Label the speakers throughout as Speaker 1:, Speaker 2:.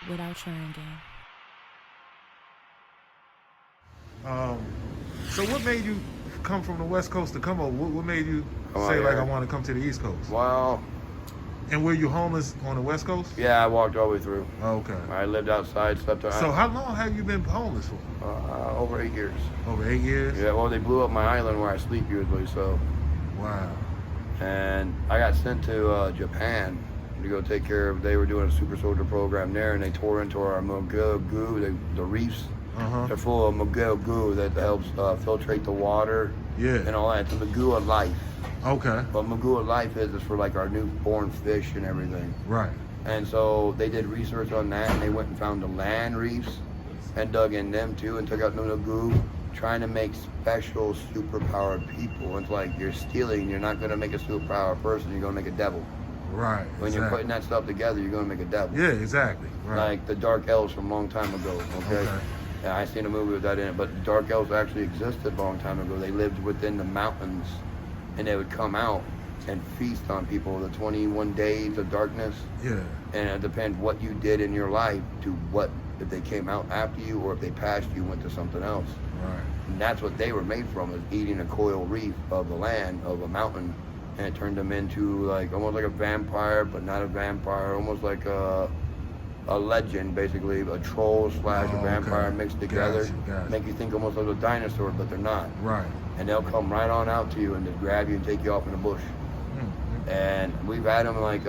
Speaker 1: Withouttryin game.
Speaker 2: So what made you come from the West Coast to come over? What made you say, like, I want to come to the East Coast?
Speaker 3: Well,
Speaker 2: And were you homeless on the West Coast?
Speaker 3: yeah, I walked all the way through.
Speaker 2: Okay.
Speaker 3: I lived outside, slept out.
Speaker 2: So how long have you been homeless for?
Speaker 3: Over 8 years.
Speaker 2: Over 8 years?
Speaker 3: Yeah, well, they blew up my island where I sleep usually, so.
Speaker 2: Wow.
Speaker 3: And I got sent to Japan to go take care of, they were doing a super soldier program there, and they tore into our Mogul goo, the reefs. They're full of Mogul goo that helps filtrate the water and all that. It's the Mogul of life.
Speaker 2: Okay.
Speaker 3: What Mogul of life is for like our newborn fish and everything.
Speaker 2: Right.
Speaker 3: And so they did research on that, and they went and found the land reefs and dug in them too and took out the goo, trying to make special superpowered people. It's like you're stealing, you're not going to make a superpowered person, you're going to make a devil.
Speaker 2: Right.
Speaker 3: When you're putting that stuff together, you're going to make a devil.
Speaker 2: Yeah, exactly. Right.
Speaker 3: Like the Dark Elves from a long time ago, okay? Yeah, I seen a movie with that in it, but Dark Elves actually existed a long time ago. They lived within the mountains, and they would come out and feast on people, the 21 days of darkness.
Speaker 2: Yeah.
Speaker 3: And it depends what you did in your life to what, if they came out after you or if they passed you, went to something else.
Speaker 2: Right.
Speaker 3: And that's what they were made from, is eating a coral reef of the land, of a mountain, and it turned them into like, almost like a vampire, but not a vampire, almost like a legend, basically, a troll slash a vampire mixed together.
Speaker 2: Gotcha.
Speaker 3: Make you think almost like a dinosaur, but they're not.
Speaker 2: Right.
Speaker 3: And they'll come right on out to you and just grab you and take you off in the bush. And we've had them like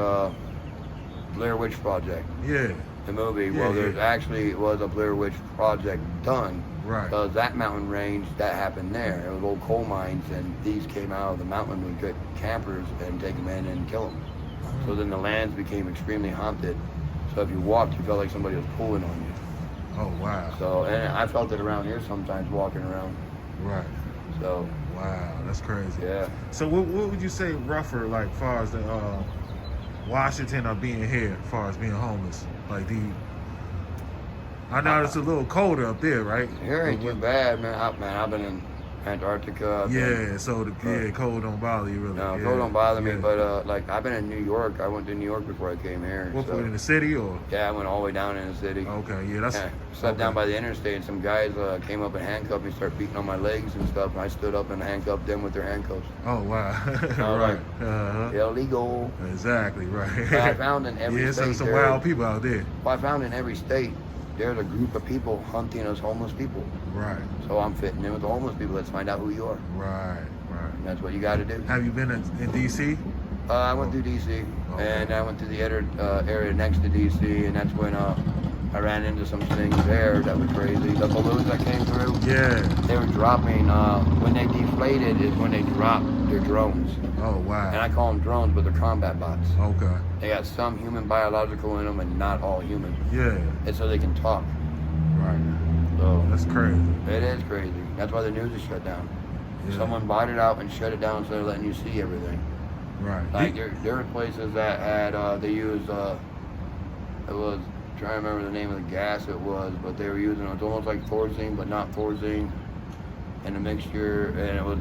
Speaker 3: Blair Witch Project.
Speaker 2: Yeah.
Speaker 3: The movie. Well, there actually was a Blair Witch Project done.
Speaker 2: Right.
Speaker 3: Because that mountain range, that happened there. It was old coal mines, and these came out of the mountain. We get campers and take them in and kill them. So then the lands became extremely haunted. So if you walked, you felt like somebody was pulling on you.
Speaker 2: Oh, wow.
Speaker 3: So, and I felt it around here sometimes walking around.
Speaker 2: Right.
Speaker 3: So.
Speaker 2: Wow, that's crazy.
Speaker 3: Yeah.
Speaker 2: So what would you say rougher, like, far as the Washington or being here, as far as being homeless? Like, I know it's a little colder up there, right?
Speaker 3: Here ain't too bad, man. I've been in Antarctica.
Speaker 2: So the cold don't bother you really.
Speaker 3: No, cold don't bother me, but like I've been in New York. I went to New York before I came here.
Speaker 2: What, in the city or?
Speaker 3: Yeah, I went all the way down in the city.
Speaker 2: Okay, yeah, that's.
Speaker 3: Slept down by the interstate, and some guys came up and handcuffed me, started beating on my legs and stuff. And I stood up and handcuffed them with their handcuffs.
Speaker 2: Oh wow!
Speaker 3: Right. Illegal.
Speaker 2: Exactly right.
Speaker 3: But I found in every state.
Speaker 2: Yeah, some wild people out there.
Speaker 3: Well, I found in every state there's a group of people hunting us homeless people.
Speaker 2: Right.
Speaker 3: So I'm fitting in with the homeless people. Let's find out who you are.
Speaker 2: Right.
Speaker 3: And that's what you got to do.
Speaker 2: Have you been in D.C.?
Speaker 3: I went through D.C. And I went to the area next to D.C. and that's when I ran into some things there that were crazy. The balloons that came through.
Speaker 2: Yeah.
Speaker 3: They were dropping. When they deflated is when they dropped their drones.
Speaker 2: Oh wow.
Speaker 3: And I call them drones, but they're combat bots.
Speaker 2: Okay.
Speaker 3: They got some human biological in them and not all human.
Speaker 2: Yeah.
Speaker 3: And so they can talk.
Speaker 2: Right.
Speaker 3: So
Speaker 2: that's crazy.
Speaker 3: It is crazy. That's why the news is shut down.
Speaker 2: Yeah.
Speaker 3: Someone bought it out and shut it down instead of letting you see everything.
Speaker 2: Right.
Speaker 3: Like there were places that had they used it was I'm trying to remember the name of the gas it was, but they were using it's almost like Thorazine but not Thorazine, and a mixture, and it was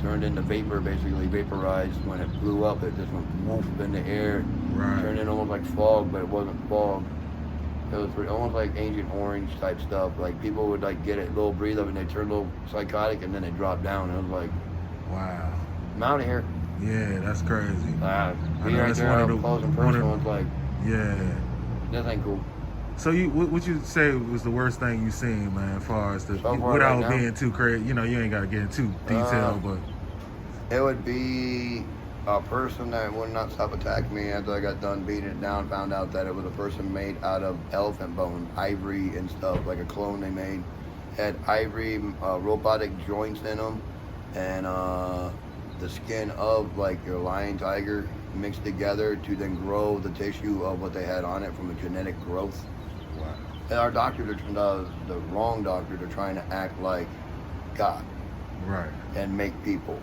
Speaker 3: turned into vapor, basically vaporized. When it blew up, it just went woof in the air.
Speaker 2: Right.
Speaker 3: Turned into almost like fog, but it wasn't fog. It was almost like Agent Orange type stuff. Like people would like get a little breathe up and they turn a little psychotic and then they drop down. It was like,
Speaker 2: wow.
Speaker 3: I'm out of here.
Speaker 2: Yeah, that's crazy.
Speaker 3: Be right there up close and personal. It's like,
Speaker 2: yeah,
Speaker 3: this ain't cool.
Speaker 2: So what you say was the worst thing you seen, man, as far as without
Speaker 3: right
Speaker 2: being too crazy? You know, you ain't got to get into detail, but
Speaker 3: it would be a person that would not stop attacking me after I got done beating it down. Found out that it was a person made out of elephant bone, ivory and stuff, like a clone they made. Had ivory, robotic joints in them, and the skin of like your lion, tiger mixed together to then grow the tissue of what they had on it from a genetic growth.
Speaker 2: wow.
Speaker 3: And our doctors are the wrong doctors are trying to act like God.
Speaker 2: Right.
Speaker 3: And make people.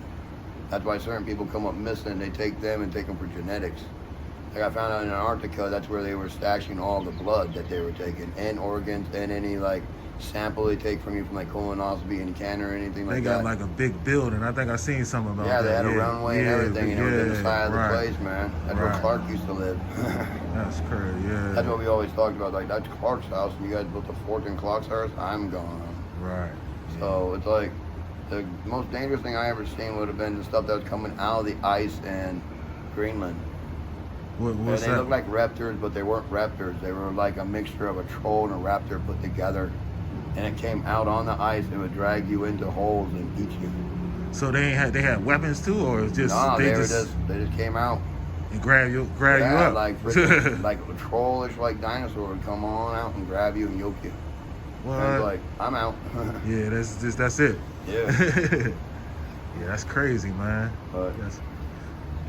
Speaker 3: That's why certain people come up missing. They take them and take them for genetics. Like I found out in Antarctica, that's where they were stashing all the blood that they were taking, and organs, and any like sample they take from you from like colonoscopy and cancer or anything like that.
Speaker 2: They got like a big building. I think I seen something about
Speaker 3: yeah,
Speaker 2: that.
Speaker 3: they had a runway and everything, and it was inside the place, man. That's where Clark used to live.
Speaker 2: That's crazy, yeah.
Speaker 3: That's what we always talked about. Like, that's Clark's house, and you guys built a fort in Clark's house, I'm gone.
Speaker 2: Right.
Speaker 3: So it's like, the most dangerous thing I ever seen would have been the stuff that was coming out of the ice in Greenland.
Speaker 2: What's
Speaker 3: they
Speaker 2: that?
Speaker 3: looked like raptors, but they weren't raptors. They were like a mixture of a troll and a raptor put together. And it came out on the ice and would drag you into holes and eat you.
Speaker 2: So they had weapons too, or it's just
Speaker 3: no, they just came out
Speaker 2: and grab you
Speaker 3: yeah,
Speaker 2: up.
Speaker 3: like freaking, like a trollish like dinosaur would come on out and grab you and yoke you.
Speaker 2: What?
Speaker 3: And like, I'm out.
Speaker 2: Yeah, that's it.
Speaker 3: Yeah.
Speaker 2: Yeah, that's crazy, man.
Speaker 3: But
Speaker 2: That's,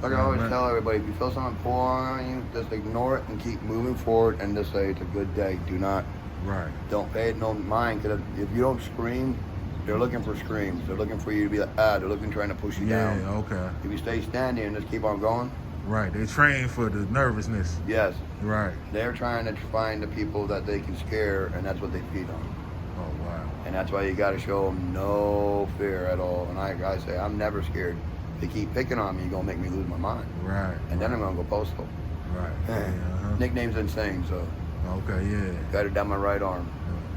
Speaker 3: like I always tell everybody, if you feel something pulling on you, just ignore it and keep moving forward and just say it's a good day. Do not.
Speaker 2: right.
Speaker 3: Don't pay it no mind, because if you don't scream, they're looking for screams. They're looking for you to be like, they're looking, trying to push you down.
Speaker 2: Yeah, okay.
Speaker 3: If you stay standing and just keep on going.
Speaker 2: Right, they train for the nervousness.
Speaker 3: Yes.
Speaker 2: Right.
Speaker 3: They're trying to find the people that they can scare, and that's what they feed on.
Speaker 2: Oh, wow.
Speaker 3: And that's why you got to show them no fear at all. And I say, I'm never scared. If they keep picking on me, you're going to make me lose my mind.
Speaker 2: Right.
Speaker 3: And then I'm going to go postal.
Speaker 2: Right. Yeah,
Speaker 3: Nickname's insane, so.
Speaker 2: Okay, yeah.
Speaker 3: Got it down my right arm.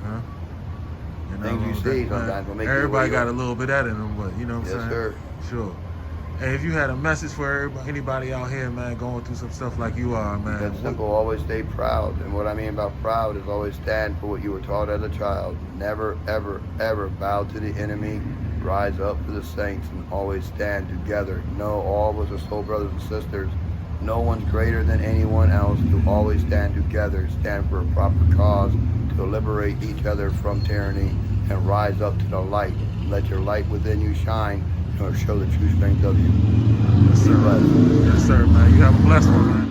Speaker 2: Uh-huh.
Speaker 3: Things you see sometimes will make
Speaker 2: everybody
Speaker 3: you
Speaker 2: got a little bit of that in them, but you know what I'm saying?
Speaker 3: Sir.
Speaker 2: Sure. Hey, if you had a message for anybody out here, man, going through some stuff like you are, man.
Speaker 3: That's simple. Always stay proud. And what I mean about proud is always stand for what you were taught as a child. Never, ever, ever bow to the enemy. Rise up for the saints and always stand together. Know all of us are soul brothers and sisters. No one's greater than anyone else. To always stand together. Stand for a proper cause. To liberate each other from tyranny and rise up to the light. Let your light within you shine. Or show the true strength of you.
Speaker 2: Yes, sir. Yes, sir, man. You have a blessed one, man.